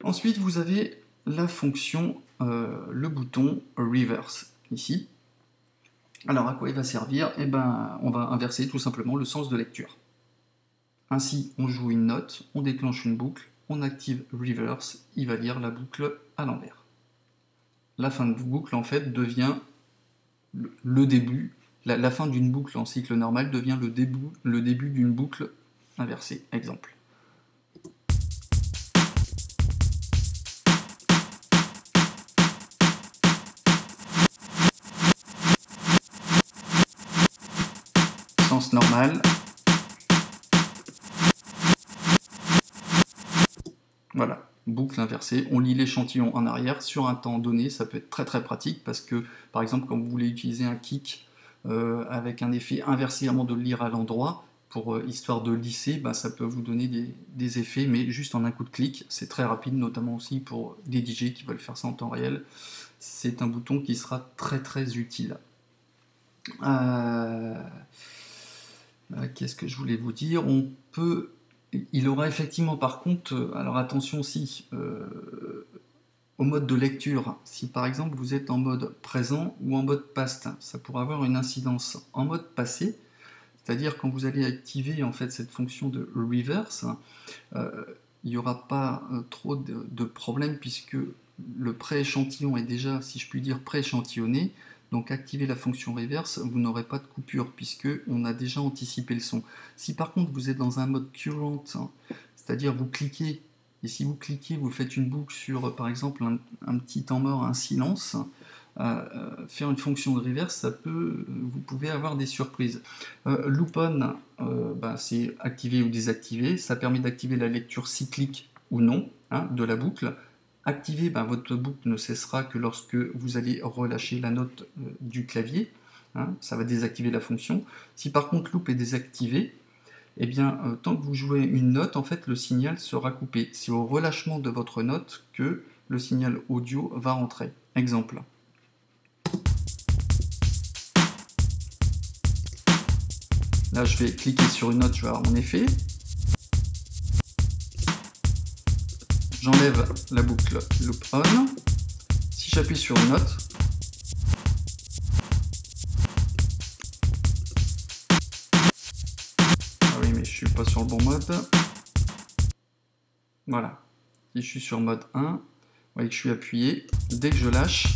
Ensuite, vous avez la fonction, le bouton reverse ici. Alors à quoi il va servir? Eh ben, on va inverser tout simplement le sens de lecture. Ainsi, on joue une note, on déclenche une boucle, on active reverse, il va lire la boucle à l'envers. La fin de boucle en fait devient le début, la fin d'une boucle en cycle normal devient le début d'une boucle inversée. Exemple. Sens normal. Voilà, boucle inversée. On lit l'échantillon en arrière sur un temps donné. Ça peut être très très pratique parce que, par exemple, quand vous voulez utiliser un kick avec un effet inversé avant de le lire à l'endroit, pour histoire de lisser, bah, ça peut vous donner des effets, mais juste en un coup de clic. C'est très rapide, notamment aussi pour des DJ qui veulent faire ça en temps réel. C'est un bouton qui sera très très utile. Qu'est-ce que je voulais vous dire? Il aura effectivement par contre, alors attention aussi, au mode de lecture. Si par exemple vous êtes en mode présent ou en mode past, ça pourra avoir une incidence en mode passé, c'est-à-dire quand vous allez activer en fait cette fonction de reverse, il n'y aura pas trop de problèmes puisque le pré-échantillon est déjà, si je puis dire, pré-échantillonné. Donc activer la fonction reverse, vous n'aurez pas de coupure puisque on a déjà anticipé le son. Si par contre vous êtes dans un mode current, c'est-à-dire vous cliquez, et si vous cliquez, vous faites une boucle sur par exemple un petit temps mort, un silence, faire une fonction de reverse, vous pouvez avoir des surprises. Loop on, c'est activer ou désactiver, ça permet d'activer la lecture cyclique ou non de la boucle. Activer, votre boucle ne cessera que lorsque vous allez relâcher la note du clavier, ça va désactiver la fonction. Si par contre loop est désactivé, eh bien, tant que vous jouez une note, en fait, le signal sera coupé. C'est au relâchement de votre note que le signal audio va rentrer. Exemple. Là, je vais cliquer sur une note, je vais avoir mon effet. J'enlève la boucle loop on. Si j'appuie sur une note, ah oui, mais je suis pas sur le bon mode. Voilà. Si je suis sur mode 1, vous voyez que je suis appuyé. Dès que je lâche,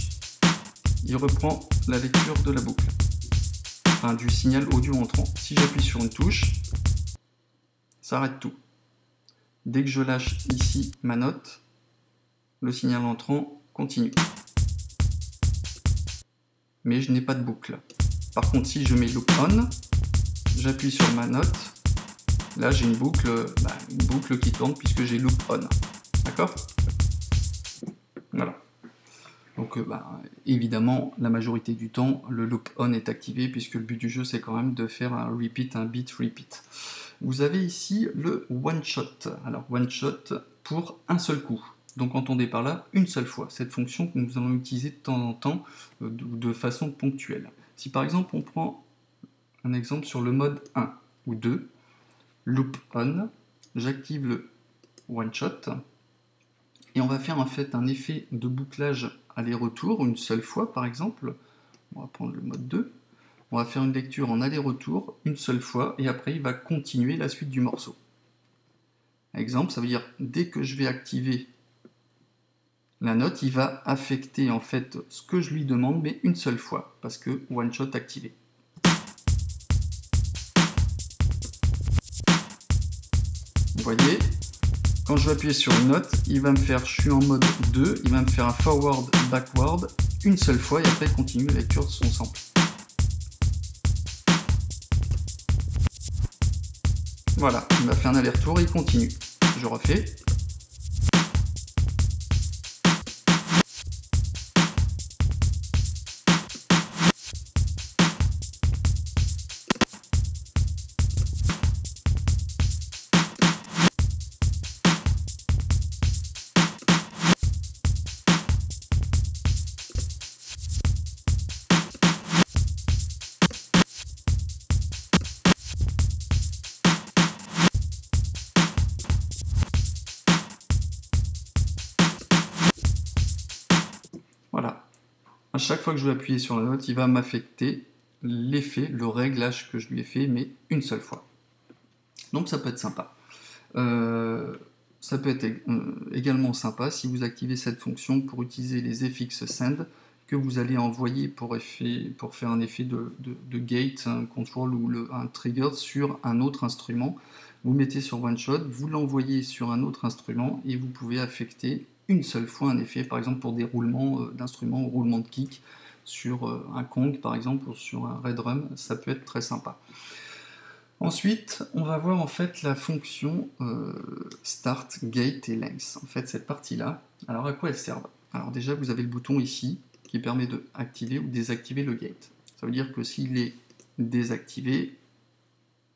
il reprend la lecture de la boucle. Enfin, du signal audio entrant. Si j'appuie sur une touche, ça arrête tout. Dès que je lâche ici ma note, le signal entrant continue. Mais je n'ai pas de boucle. Par contre, si je mets loop on, j'appuie sur ma note, là j'ai une boucle qui tourne puisque j'ai loop on. D'accord? Voilà. Donc évidemment, la majorité du temps, le loop on est activé puisque le but du jeu c'est quand même de faire un repeat, un beat repeat. Vous avez ici le one shot. Alors one shot pour un seul coup. Donc entendez par là une seule fois. Cette fonction que nous allons utiliser de temps en temps de façon ponctuelle. Si par exemple on prend un exemple sur le mode 1 ou 2, loop on, j'active le one shot et on va faire en fait un effet de bouclage aller-retour une seule fois par exemple. On va prendre le mode 2. On va faire une lecture en aller-retour une seule fois et après il va continuer la suite du morceau. Exemple, ça veut dire dès que je vais activer la note, il va affecter en fait ce que je lui demande mais une seule fois parce que one shot activé. Vous voyez, quand je vais appuyer sur une note, il va me faire, je suis en mode 2, il va me faire un forward, backward une seule fois et après il continue la lecture de son sample. Voilà, il m'a fait un aller-retour et il continue. Je refais. à chaque fois que je vais appuyer sur la note, il va m'affecter l'effet, le réglage que je lui ai fait, mais une seule fois. Donc ça peut être sympa. Ça peut être également sympa si vous activez cette fonction pour utiliser les FX Send que vous allez envoyer pour faire un effet de gate, un control ou un trigger sur un autre instrument. Vous mettez sur OneShot, vous l'envoyez sur un autre instrument et vous pouvez affecter une seule fois un effet, par exemple pour des roulements d'instruments ou roulements de kick sur un Kong par exemple ou sur un Red Drum, ça peut être très sympa. Ensuite, on va voir en fait la fonction Start, Gate et Length. En fait, cette partie-là, alors à quoi elle sert? Alors déjà, vous avez le bouton ici qui permet de activer ou désactiver le gate. Ça veut dire que s'il est désactivé,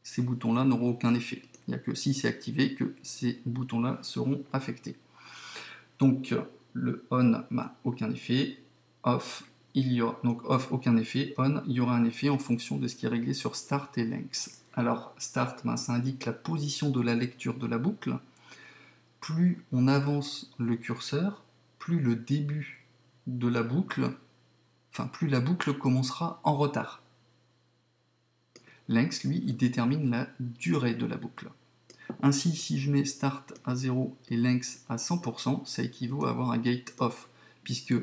ces boutons-là n'auront aucun effet. Il n'y a que si c'est activé que ces boutons-là seront affectés. Donc le on n'a aucun effet, off, donc off aucun effet, on, il y aura un effet en fonction de ce qui est réglé sur start et length. Alors start, ça indique la position de la lecture de la boucle. Plus on avance le curseur, plus le début de la boucle, plus la boucle commencera en retard. Length, lui, il détermine la durée de la boucle. Ainsi, si je mets start à 0 et length à 100%, ça équivaut à avoir un gate off, puisque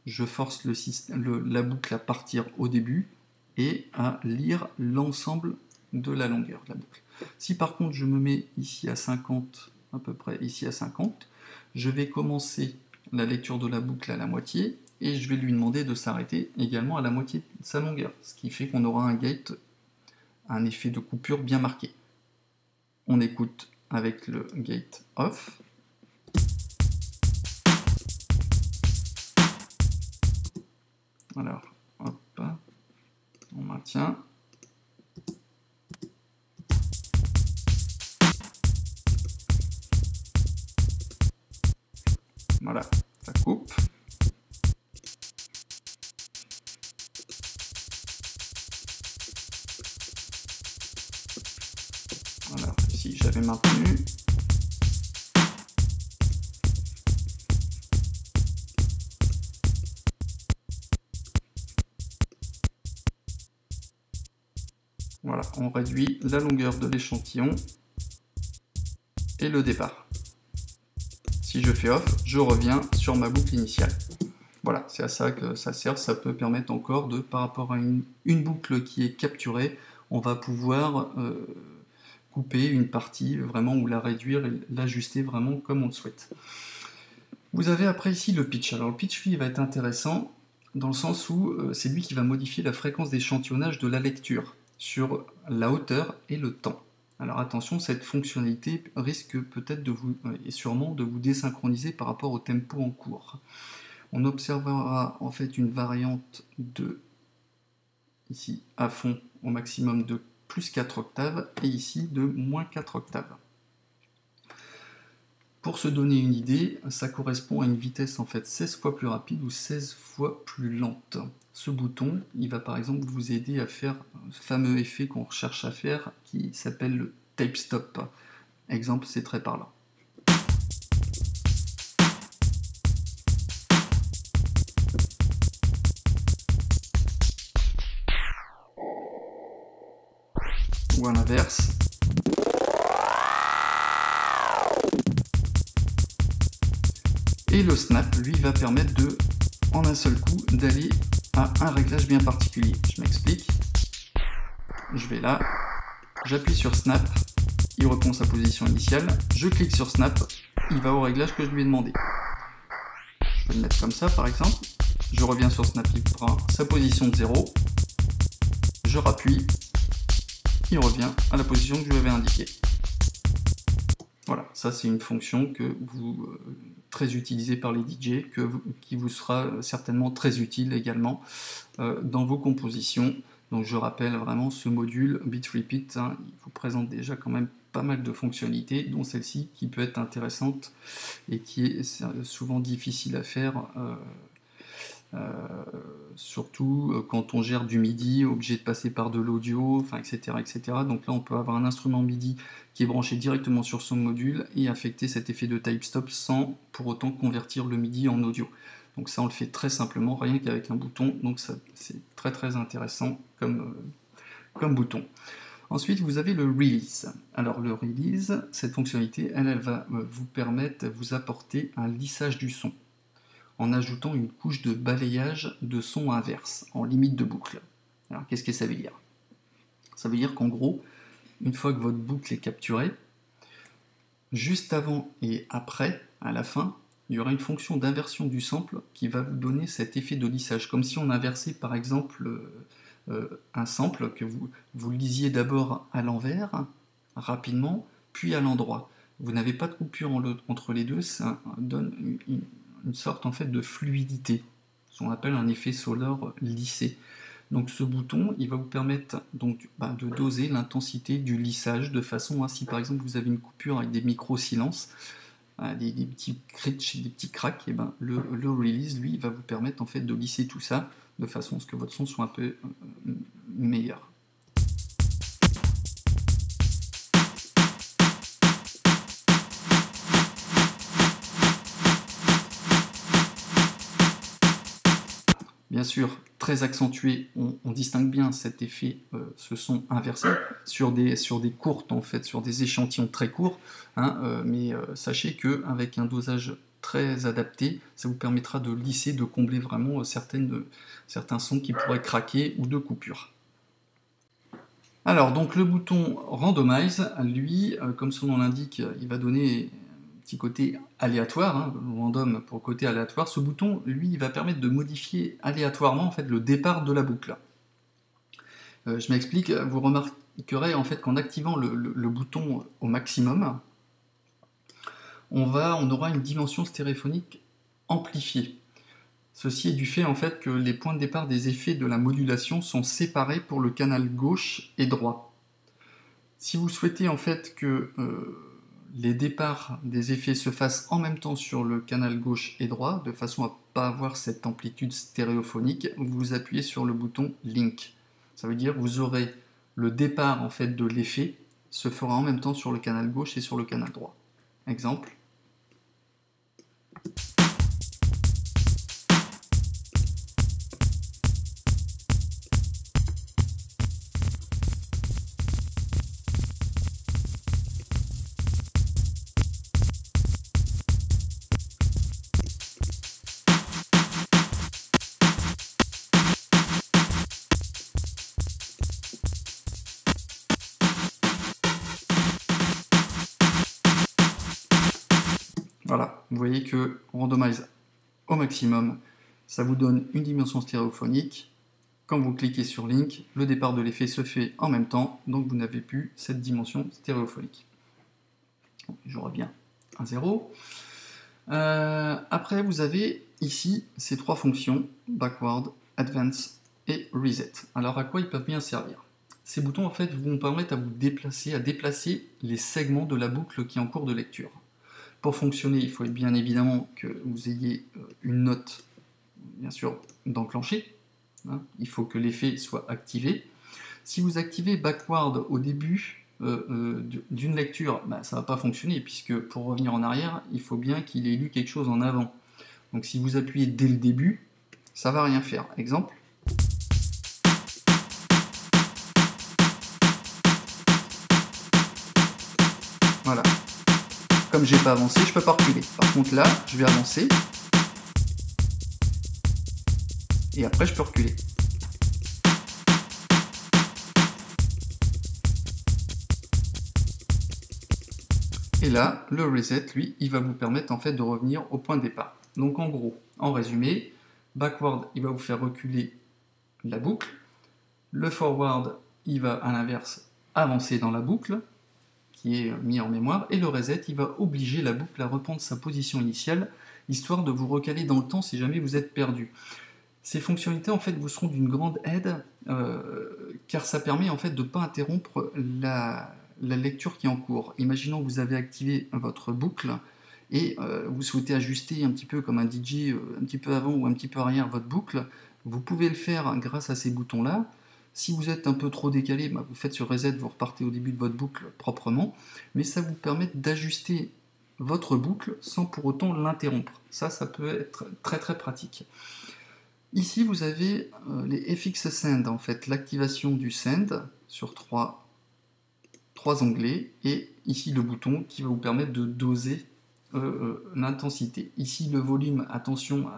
je force la boucle à partir au début et à lire l'ensemble de la longueur de la boucle. Si par contre je me mets ici à 50, à peu près ici à 50, je vais commencer la lecture de la boucle à la moitié et je vais lui demander de s'arrêter également à la moitié de sa longueur, ce qui fait qu'on aura un gate, un effet de coupure bien marqué. On écoute avec le gate off. Alors, hop, on maintient. Voilà, ça coupe. Voilà, ici j'avais maintenu. Voilà, on réduit la longueur de l'échantillon et le départ. Si je fais off, je reviens sur ma boucle initiale. Voilà, c'est à ça que ça sert. Ça peut permettre encore de, par rapport à une boucle qui est capturée, on va pouvoir couper une partie vraiment ou la réduire et l'ajuster vraiment comme on le souhaite. Vous avez après ici le pitch. Alors le pitch, lui, va être intéressant dans le sens où c'est lui qui va modifier la fréquence d'échantillonnage de la lecture sur la hauteur et le temps. Alors attention, cette fonctionnalité risque peut-être de vous, et sûrement de vous désynchroniser par rapport au tempo en cours. On observera en fait une variante de, ici à fond au maximum de plus 4 octaves et ici de moins 4 octaves. Pour se donner une idée, ça correspond à une vitesse en fait 16 fois plus rapide ou 16 fois plus lente. Ce bouton, il va par exemple vous aider à faire ce fameux effet qu'on recherche à faire qui s'appelle le tape stop. Exemple, c'est très parlant. Ou à l'inverse. Et le snap, lui, va permettre de, en un seul coup, d'aller à un réglage bien particulier. Je m'explique. Je vais là, j'appuie sur snap, il reprend sa position initiale, je clique sur snap, il va au réglage que je lui ai demandé. Je peux le mettre comme ça par exemple, je reviens sur snap, il prend sa position de 0, je rappuie, il revient à la position que je lui avais indiquée. Voilà, ça c'est une fonction que vous très utilisée par les DJ, qui vous sera certainement très utile également dans vos compositions. Donc je rappelle vraiment ce module Beat Repeat, il vous présente déjà quand même pas mal de fonctionnalités, dont celle-ci qui peut être intéressante et qui est souvent difficile à faire, surtout quand on gère du MIDI, obligé de passer par de l'audio, etc., etc. Donc là on peut avoir un instrument MIDI qui est branché directement sur son module et affecter cet effet de type stop sans pour autant convertir le MIDI en audio. Donc ça, on le fait très simplement, rien qu'avec un bouton. Donc c'est très très intéressant comme bouton. Ensuite, vous avez le Release. Alors le Release, cette fonctionnalité, elle va vous permettre, vous apporter un lissage du son, en ajoutant une couche de balayage de son inverse, en limite de boucle. Alors qu'est-ce que ça veut dire? Ça veut dire qu'en gros, une fois que votre boucle est capturée, juste avant et après, à la fin, il y aura une fonction d'inversion du sample qui va vous donner cet effet de lissage, comme si on inversait par exemple un sample, que vous lisiez d'abord à l'envers, rapidement, puis à l'endroit. Vous n'avez pas de coupure entre les deux, ça donne une sorte en fait de fluidité, ce qu'on appelle un effet sonore lissé. Donc ce bouton, il va vous permettre donc, de doser l'intensité du lissage de façon à, si par exemple vous avez une coupure avec des micro-silences, des petits crits, des petits cracks, et le Release, lui, va vous permettre en fait de lisser tout ça de façon à ce que votre son soit un peu meilleur. Bien sûr, très accentué, on distingue bien cet effet, ce son inversé, sur des courtes, en fait, sur des échantillons très courts, hein, mais sachez qu'avec un dosage très adapté, ça vous permettra de lisser, de combler vraiment certains sons qui pourraient craquer ou de coupures. Alors, donc le bouton Randomize, lui, comme son nom l'indique, il va donner un petit côté aléatoire, hein, random pour le côté aléatoire. Ce bouton, lui, il va permettre de modifier aléatoirement en fait, le départ de la boucle. Je m'explique, vous remarquerez en fait qu'en activant le bouton au maximum, on aura une dimension stéréophonique amplifiée. Ceci est du fait en fait que les points de départ des effets de la modulation sont séparés pour le canal gauche et droit. Si vous souhaitez en fait que les départs des effets se fassent en même temps sur le canal gauche et droit, de façon à ne pas avoir cette amplitude stéréophonique, vous appuyez sur le bouton Link. Ça veut dire que vous aurez le départ en fait de l'effet se fera en même temps sur le canal gauche et sur le canal droit. Exemple. Voilà, vous voyez que randomize au maximum, ça vous donne une dimension stéréophonique. Quand vous cliquez sur Link, le départ de l'effet se fait en même temps, donc vous n'avez plus cette dimension stéréophonique. Je reviens à 0. Après, vous avez ici ces trois fonctions, Backward, Advance et Reset. Alors à quoi ils peuvent bien servir? Ces boutons en fait vont permettre à déplacer les segments de la boucle qui est en cours de lecture. Pour fonctionner, il faut bien évidemment que vous ayez une note, bien sûr, d'enclencher. Hein. Il faut que l'effet soit activé. Si vous activez Backward au début d'une lecture, ça ne va pas fonctionner, puisque pour revenir en arrière, il faut bien qu'il ait lu quelque chose en avant. Donc si vous appuyez dès le début, ça ne va rien faire. Exemple. Voilà. Comme j'ai pas avancé, je peux pas reculer. Par contre là, je vais avancer. Et après, je peux reculer. Et là, le reset, lui, il va vous permettre en fait de revenir au point de départ. Donc en gros, en résumé, backward, il va vous faire reculer la boucle. Le forward, il va à l'inverse avancer dans la boucle, qui est mis en mémoire, et le reset, il va obliger la boucle à reprendre sa position initiale, histoire de vous recaler dans le temps si jamais vous êtes perdu. Ces fonctionnalités, en fait, vous seront d'une grande aide, car ça permet, en fait, de ne pas interrompre la lecture qui est en cours. Imaginons que vous avez activé votre boucle, et vous souhaitez ajuster un petit peu comme un DJ, un petit peu avant ou un petit peu arrière votre boucle, vous pouvez le faire grâce à ces boutons-là. Si vous êtes un peu trop décalé, vous faites sur reset, vous repartez au début de votre boucle proprement, mais ça vous permet d'ajuster votre boucle sans pour autant l'interrompre. Ça peut être très très pratique. Ici, vous avez les FX Send, en fait, l'activation du Send sur trois onglets, et ici le bouton qui va vous permettre de doser l'intensité. Ici, le volume, attention,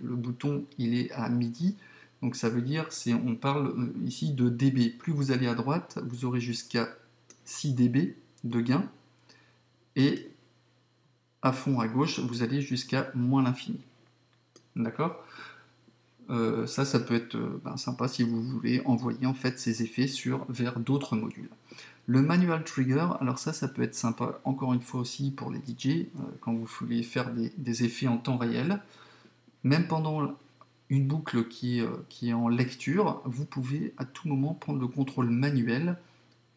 le bouton, il est à midi, donc ça veut dire, on parle ici de dB. Plus vous allez à droite, vous aurez jusqu'à 6 dB de gain, et à fond à gauche, vous allez jusqu'à moins l'infini. D'accord ? Ça peut être sympa si vous voulez envoyer en fait ces effets vers d'autres modules. Le manual trigger, alors ça peut être sympa encore une fois aussi pour les DJ, quand vous voulez faire des effets en temps réel. Même pendant une boucle qui est en lecture, vous pouvez à tout moment prendre le contrôle manuel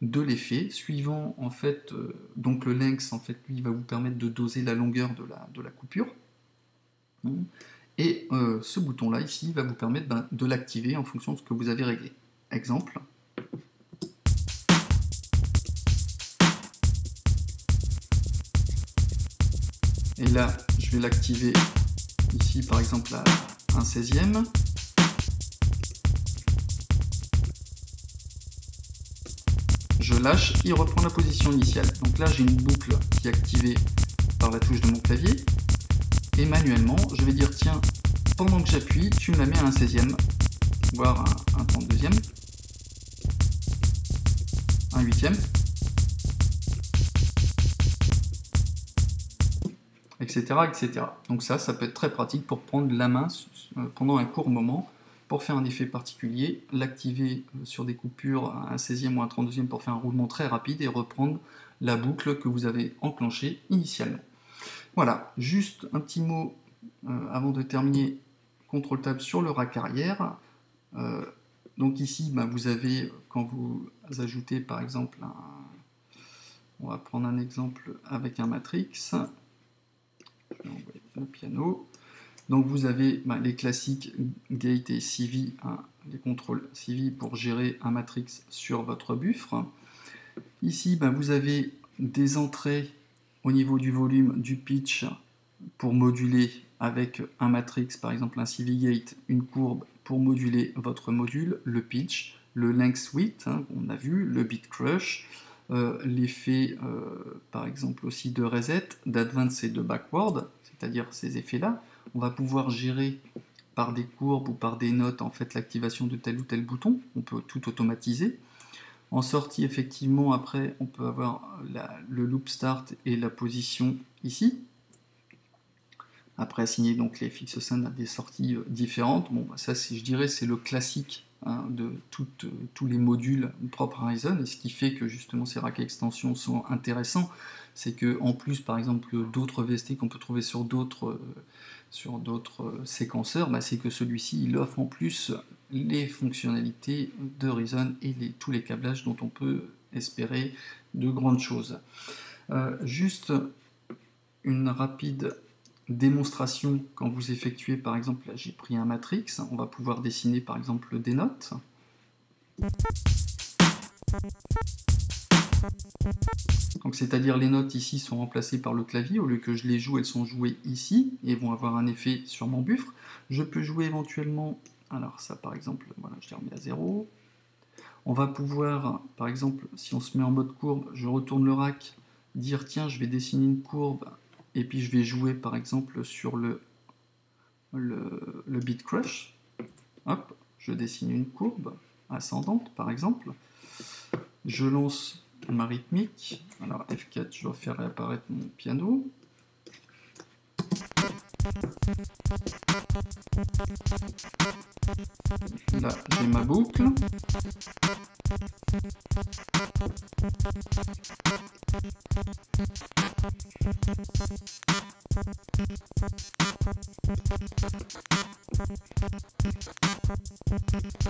de l'effet, suivant en fait, donc le length en fait lui va vous permettre de doser la longueur de la coupure. Et ce bouton-là, ici, va vous permettre de l'activer en fonction de ce que vous avez réglé. Exemple. Et là, je vais l'activer ici, par exemple, à 1/16e. Je lâche, il reprend la position initiale. Donc là, j'ai une boucle qui est activée par la touche de mon clavier. Et manuellement, je vais dire, tiens, pendant que j'appuie, tu me la mets à 1/16e, voire un 32e, un 8e, etc., etc. Donc ça peut être très pratique pour prendre la main pendant un court moment, pour faire un effet particulier, l'activer sur des coupures à un 16e ou un 32e pour faire un roulement très rapide et reprendre la boucle que vous avez enclenchée initialement. Voilà, juste un petit mot avant de terminer, CTRL-TAB sur le rack arrière. Donc ici, vous avez, quand vous ajoutez par exemple, on va prendre un exemple avec un matrix, je vais envoyer le piano. Donc vous avez les classiques gate et CV, les contrôles CV pour gérer un matrix sur votre buffre. Ici, vous avez des entrées au niveau du volume, du pitch, pour moduler avec un matrix, par exemple un CV gate, une courbe pour moduler votre module, le pitch, le length width, on a vu, le bit crush, l'effet par exemple aussi de reset, d'advance et de backward, c'est-à-dire ces effets-là. On va pouvoir gérer par des courbes ou par des notes en fait l'activation de tel ou tel bouton, on peut tout automatiser. En sortie, effectivement, après, on peut avoir le loop start et la position ici. Après, assigner donc les FX Send à des sorties différentes. Bon, ça, je dirais, c'est le classique de tous les modules propres à Ryzen. Et ce qui fait que, justement, ces racks extensions sont intéressants, c'est que en plus, par exemple, d'autres VST qu'on peut trouver sur d'autres séquenceurs, c'est que celui-ci, il offre en plus les fonctionnalités de Ryzen et tous les câblages dont on peut espérer de grandes choses. Juste une rapide démonstration quand vous effectuez, par exemple, là j'ai pris un matrix, on va pouvoir dessiner par exemple des notes. Donc c'est-à-dire les notes ici sont remplacées par le clavier, au lieu que je les joue, elles sont jouées ici et vont avoir un effet sur mon buffre. Je peux jouer éventuellement, alors ça par exemple, voilà, je les remets à 0. On va pouvoir, par exemple, si on se met en mode courbe, je retourne le rack, dire tiens, je vais dessiner une courbe, et puis je vais jouer par exemple sur le bit crush. Hop, je dessine une courbe ascendante par exemple. Je lance ma rythmique. Alors F4, je vais faire réapparaître mon piano. Là, j'ai ma boucle.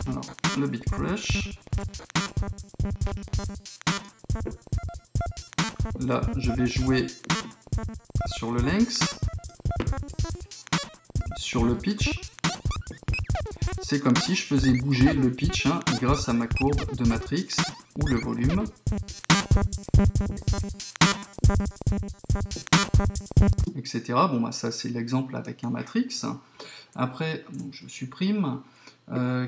Alors, le bit crush. Là, je vais jouer sur le length, sur le pitch. C'est comme si je faisais bouger le pitch grâce à ma courbe de matrix ou le volume. etc. Bon, bah, ça c'est l'exemple avec un matrix. Après, donc, je supprime.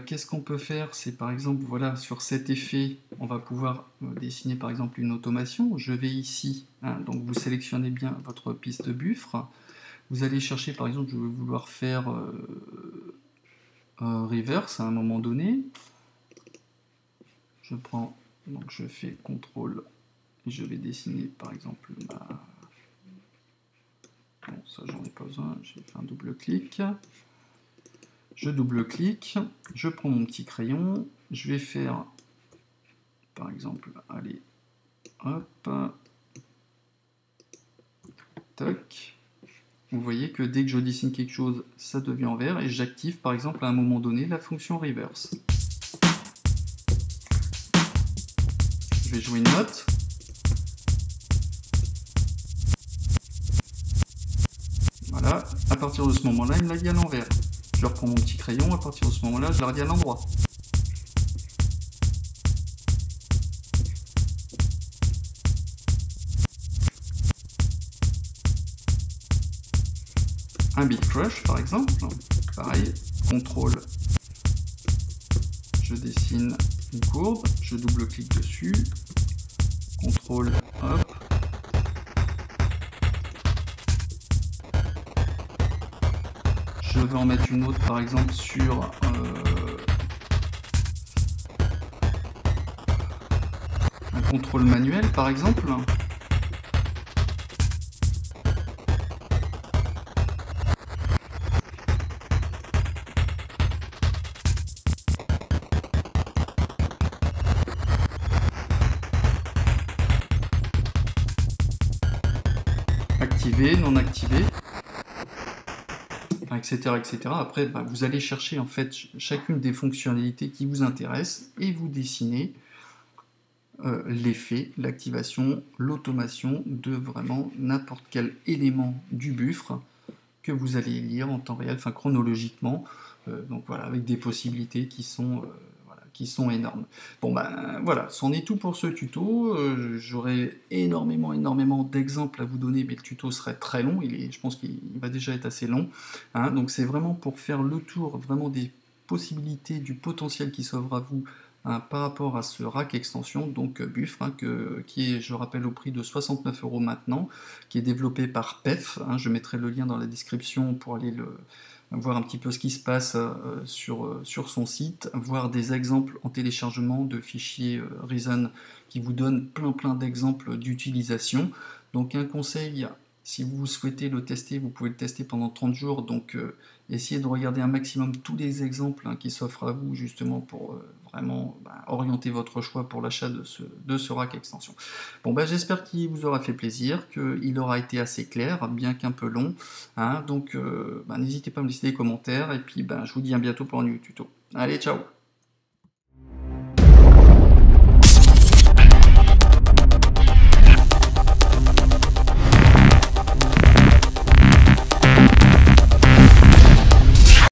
Qu'est-ce qu'on peut faire? C'est par exemple, voilà, sur cet effet, on va pouvoir dessiner par exemple une automation. Je vais ici, hein, donc vous sélectionnez bien votre piste buffre. Vous allez chercher, par exemple, je vais vouloir faire reverse à un moment donné. Je prends, donc je fais CTRL et je vais dessiner par exemple ma... Bon, ça j'en ai pas besoin, j'ai fait un double-clic. Je double-clique, je prends mon petit crayon, je vais faire, par exemple, allez, hop, toc. Vous voyez que dès que je dessine quelque chose, ça devient en vert, et j'active, par exemple, à un moment donné, la fonction reverse. Je vais jouer une note. Voilà, à partir de ce moment-là, il me l'a dit à l'envers. Je reprends mon petit crayon, à partir de ce moment-là, je la redis à l'endroit. Un beat crush, par exemple, pareil, CTRL, je dessine une courbe, je double-clique dessus, CTRL, hop. Je vais en mettre une autre, par exemple, sur un contrôle manuel, par exemple. Activé, non activé, etc., etc. Après, bah, vous allez chercher en fait chacune des fonctionnalités qui vous intéressent et vous dessinez l'effet, l'activation, l'automation de vraiment n'importe quel élément du buffre que vous allez lire en temps réel, enfin chronologiquement. Donc voilà, avec des possibilités qui sont énormes. Bon ben voilà, c'en est tout pour ce tuto. J'aurais énormément d'exemples à vous donner, mais le tuto serait très long. Je pense qu'il va déjà être assez long. Hein. Donc c'est vraiment pour faire le tour vraiment des possibilités, du potentiel qui s'offre à vous, hein, par rapport à ce rack extension, donc Buffre, hein, qui est, je rappelle, au prix de 69 € maintenant, qui est développé par PEF. Hein. Je mettrai le lien dans la description pour aller voir un petit peu ce qui se passe sur son site, voir des exemples en téléchargement de fichiers Reason qui vous donnent plein d'exemples d'utilisation. Donc un conseil, si vous souhaitez le tester, vous pouvez le tester pendant 30 jours, donc essayez de regarder un maximum tous les exemples, hein, qui s'offrent à vous justement pour vraiment orienter votre choix pour l'achat de ce rack extension. Bon, j'espère qu'il vous aura fait plaisir, qu'il aura été assez clair, bien qu'un peu long. Hein, donc n'hésitez pas à me laisser des commentaires, et puis je vous dis à bientôt pour un nouveau tuto. Allez, ciao!